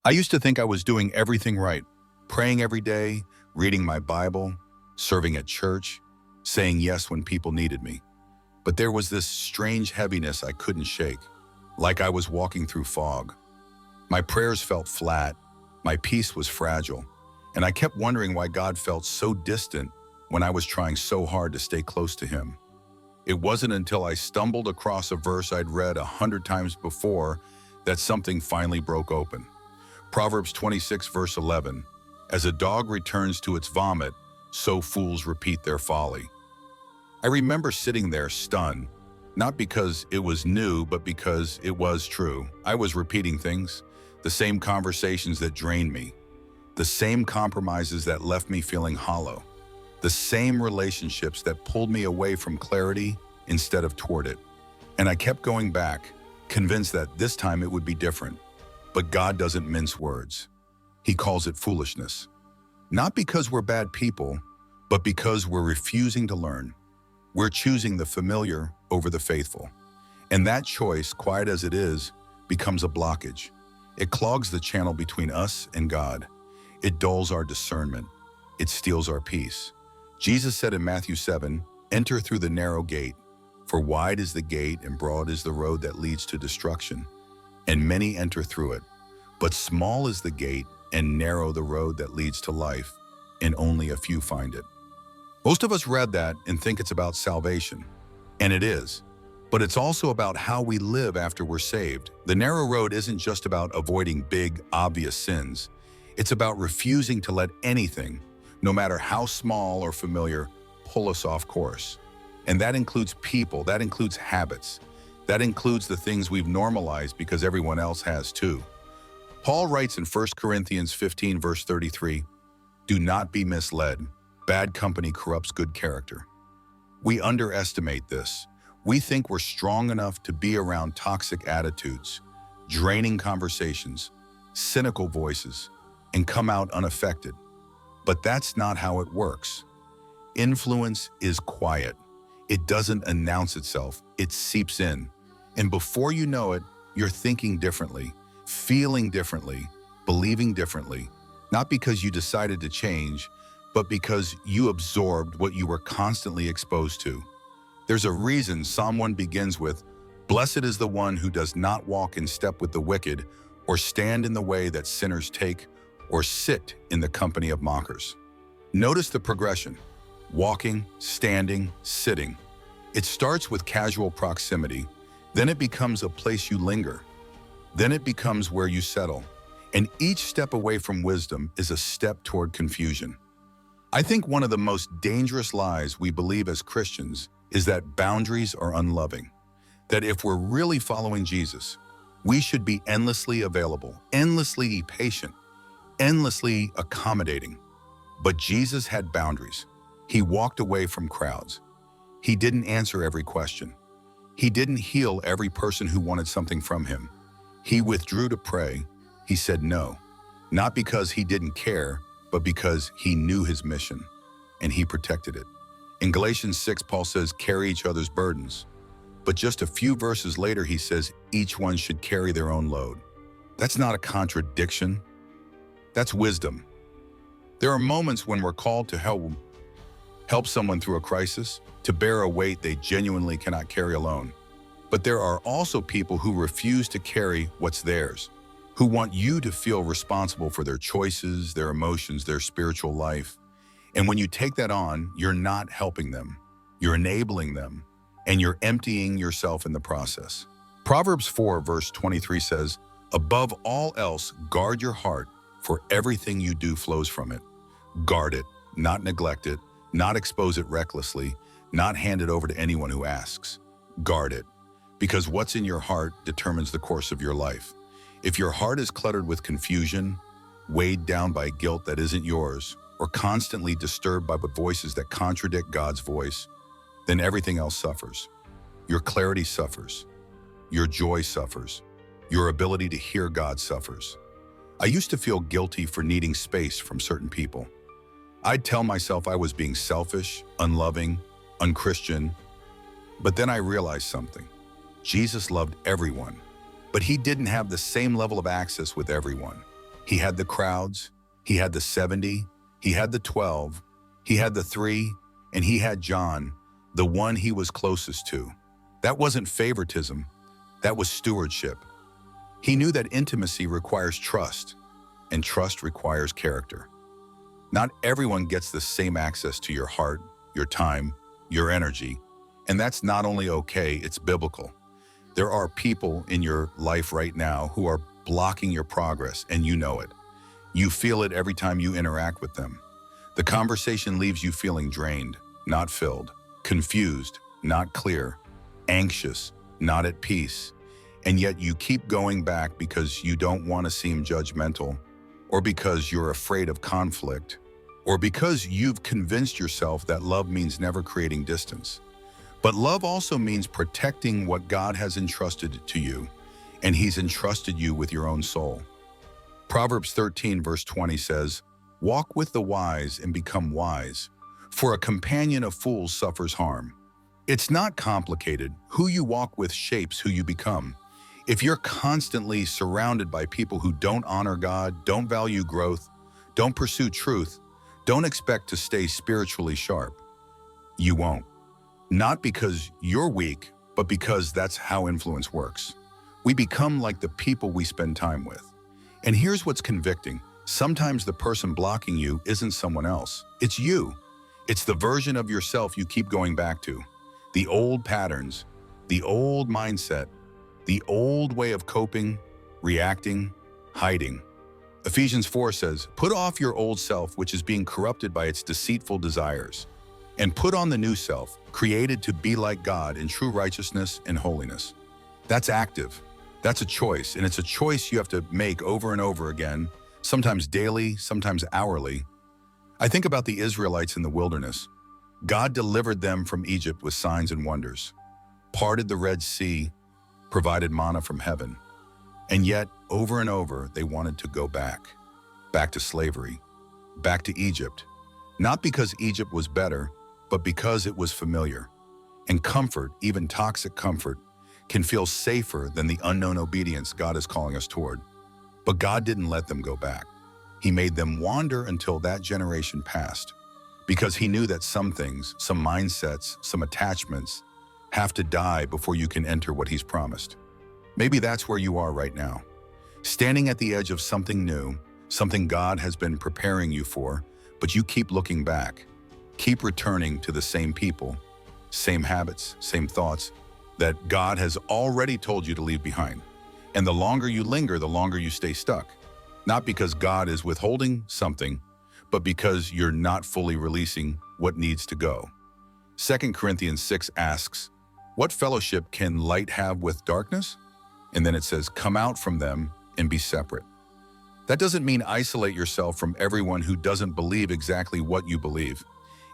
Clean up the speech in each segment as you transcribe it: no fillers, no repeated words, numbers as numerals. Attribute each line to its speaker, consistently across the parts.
Speaker 1: I used to think I was doing everything right, praying every day, reading my Bible, serving at church, saying yes when people needed me. But there was this strange heaviness I couldn't shake, like I was walking through fog. My prayers felt flat, my peace was fragile, and I kept wondering why God felt so distant when I was trying so hard to stay close to Him. It wasn't until I stumbled across a verse I'd read 100 times before that something finally broke open. Proverbs 26 verse 11, as a dog returns to its vomit, so fools repeat their folly. I remember sitting there stunned, not because it was new, but because it was true. I was repeating things, the same conversations that drained me, the same compromises that left me feeling hollow, the same relationships that pulled me away from clarity instead of toward it. And I kept going back, convinced that this time it would be different. But God doesn't mince words. He calls it foolishness. Not because we're bad people, but because we're refusing to learn. We're choosing the familiar over the faithful. And that choice, quiet as it is, becomes a blockage. It clogs the channel between us and God. It dulls our discernment. It steals our peace. Jesus said in Matthew 7, "Enter through the narrow gate, for wide is the gate and broad is the road that leads to destruction, and many enter through it. But small is the gate and narrow the road that leads to life, and only a few find it." Most of us read that and think it's about salvation, and it is. But it's also about how we live after we're saved. The narrow road isn't just about avoiding big, obvious sins. It's about refusing to let anything, no matter how small or familiar, pull us off course. And that includes people, that includes habits, that includes the things we've normalized because everyone else has too. Paul writes in 1 Corinthians 15 verse 33, "Do not be misled. Bad company corrupts good character." We underestimate this. We think we're strong enough to be around toxic attitudes, draining conversations, cynical voices, and come out unaffected. But that's not how it works. Influence is quiet. It doesn't announce itself. It seeps in. And before you know it, you're thinking differently, feeling differently, believing differently, not because you decided to change, but because you absorbed what you were constantly exposed to. There's a reason Psalm 1 begins with, "Blessed is the one who does not walk in step with the wicked, or stand in the way that sinners take, or sit in the company of mockers." Notice the progression: walking, standing, sitting. It starts with casual proximity, then it becomes a place you linger, then it becomes where you settle, and each step away from wisdom is a step toward confusion. I think one of the most dangerous lies we believe as Christians is that boundaries are unloving, that if we're really following Jesus, we should be endlessly available, endlessly patient, endlessly accommodating. But Jesus had boundaries. He walked away from crowds. He didn't answer every question. He didn't heal every person who wanted something from him. He withdrew to pray. He said no, not because he didn't care, but because he knew his mission, and he protected it. In Galatians 6, Paul says, "Carry each other's burdens." But just a few verses later, he says, "Each one should carry their own load." That's not a contradiction. That's wisdom. There are moments when we're called to help someone through a crisis, to bear a weight they genuinely cannot carry alone. But there are also people who refuse to carry what's theirs, who want you to feel responsible for their choices, their emotions, their spiritual life. And when you take that on, you're not helping them, you're enabling them, and you're emptying yourself in the process. Proverbs 4 verse 23 says, "Above all else, guard your heart, for everything you do flows from it." Guard it, not neglect it, not expose it recklessly, not hand it over to anyone who asks. Guard it, because what's in your heart determines the course of your life. If your heart is cluttered with confusion, weighed down by guilt that isn't yours, or constantly disturbed by voices that contradict God's voice, then everything else suffers. Your clarity suffers. Your joy suffers. Your ability to hear God suffers. I used to feel guilty for needing space from certain people. I'd tell myself I was being selfish, unloving, unchristian. But then I realized something. Jesus loved everyone, but he didn't have the same level of access with everyone. He had the crowds, he had the 70, he had the 12, he had the 3, and he had John, the one he was closest to. That wasn't favoritism, that was stewardship. He knew that intimacy requires trust, and trust requires character. Not everyone gets the same access to your heart, your time, your energy, and that's not only okay, it's biblical. There are people in your life right now who are blocking your progress, and you know it. You feel it every time you interact with them. The conversation leaves you feeling drained, not filled, confused, not clear, anxious, not at peace. And yet you keep going back because you don't want to seem judgmental, or because you're afraid of conflict, or because you've convinced yourself that love means never creating distance. But love also means protecting what God has entrusted to you, and He's entrusted you with your own soul. Proverbs 13 verse 20 says, "Walk with the wise and become wise, for a companion of fools suffers harm." It's not complicated. Who you walk with shapes who you become. If you're constantly surrounded by people who don't honor God, don't value growth, don't pursue truth, don't expect to stay spiritually sharp, you won't. Not because you're weak, but because that's how influence works. We become like the people we spend time with. And here's what's convicting. Sometimes the person blocking you isn't someone else. It's you. It's the version of yourself you keep going back to. The old patterns, the old mindset, the old way of coping, reacting, hiding. Ephesians 4 says, "Put off your old self, which is being corrupted by its deceitful desires, and put on the new self, created to be like God in true righteousness and holiness." That's active. That's a choice, and it's a choice you have to make over and over again, sometimes daily, sometimes hourly. I think about the Israelites in the wilderness. God delivered them from Egypt with signs and wonders, parted the Red Sea, provided manna from heaven. And yet, over and over, they wanted to go back to slavery, back to Egypt. Not because Egypt was better, but because it was familiar. And comfort, even toxic comfort, can feel safer than the unknown obedience God is calling us toward. But God didn't let them go back. He made them wander until that generation passed, because He knew that some things, some mindsets, some attachments have to die before you can enter what He's promised. Maybe that's where you are right now, standing at the edge of something new, something God has been preparing you for, but you keep looking back, keep returning to the same people, same habits, same thoughts that God has already told you to leave behind. And the longer you linger, the longer you stay stuck. Not because God is withholding something, but because you're not fully releasing what needs to go. 2 Corinthians 6 asks, "What fellowship can light have with darkness?" And then it says, "Come out from them and be separate." That doesn't mean isolate yourself from everyone who doesn't believe exactly what you believe.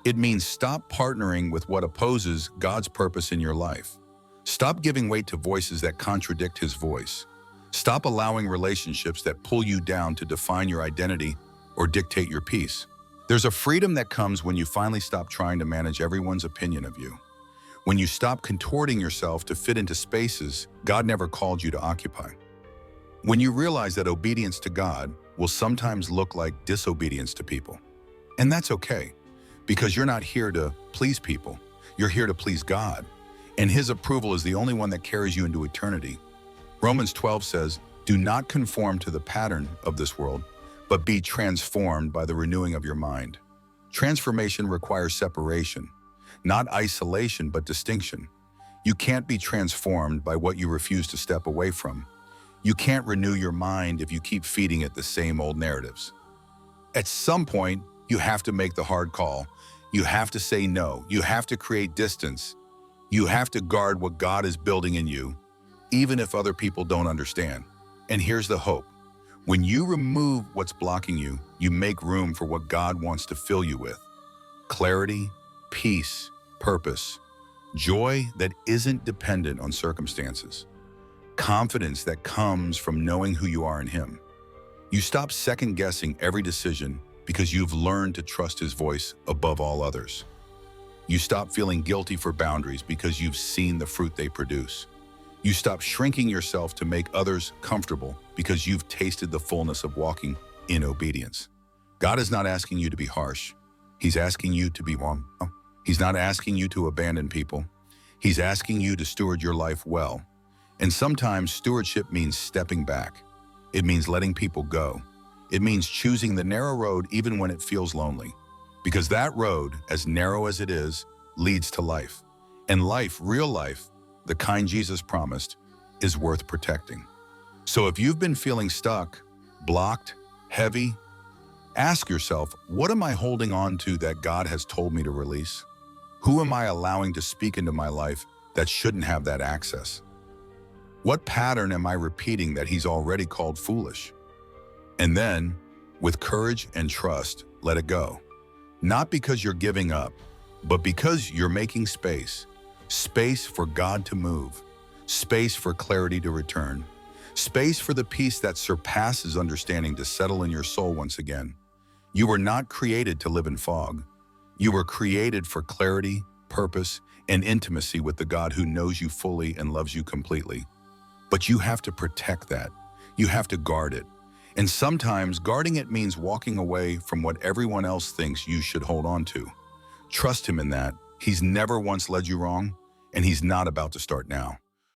Speaker 1: It means stop partnering with what opposes God's purpose in your life. Stop giving weight to voices that contradict His voice. Stop allowing relationships that pull you down to define your identity or dictate your peace. There's a freedom that comes when you finally stop trying to manage everyone's opinion of you. When you stop contorting yourself to fit into spaces God never called you to occupy. When you realize that obedience to God will sometimes look like disobedience to people. And that's okay, because you're not here to please people. You're here to please God. And His approval is the only one that carries you into eternity. Romans 12 says, "Do not conform to the pattern of this world, but be transformed by the renewing of your mind." Transformation requires separation, not isolation, but distinction. You can't be transformed by what you refuse to step away from. You can't renew your mind if you keep feeding it the same old narratives. At some point, you have to make the hard call. You have to say no. You have to create distance. You have to guard what God is building in you, even if other people don't understand. And here's the hope. When you remove what's blocking you, you make room for what God wants to fill you with. Clarity, peace, purpose, joy that isn't dependent on circumstances, confidence that comes from knowing who you are in Him. You stop second-guessing every decision because you've learned to trust His voice above all others. You stop feeling guilty for boundaries because you've seen the fruit they produce. You stop shrinking yourself to make others comfortable because you've tasted the fullness of walking in obedience. God is not asking you to be harsh. He's asking you to be warm. He's not asking you to abandon people. He's asking you to steward your life well. And sometimes stewardship means stepping back. It means letting people go. It means choosing the narrow road even when it feels lonely. Because that road, as narrow as it is, leads to life. And life, real life, the kind Jesus promised, is worth protecting. So if you've been feeling stuck, blocked, heavy, ask yourself, what am I holding on to that God has told me to release? Who am I allowing to speak into my life that shouldn't have that access? What pattern am I repeating that He's already called foolish? And then, with courage and trust, let it go. Not because you're giving up, but because you're making space. Space for God to move. Space for clarity to return. Space for the peace that surpasses understanding to settle in your soul once again. You were not created to live in fog. You were created for clarity, purpose, and intimacy with the God who knows you fully and loves you completely. But you have to protect that. You have to guard it. And sometimes guarding it means walking away from what everyone else thinks you should hold on to. Trust Him in that. He's never once led you wrong, and He's not about to start now.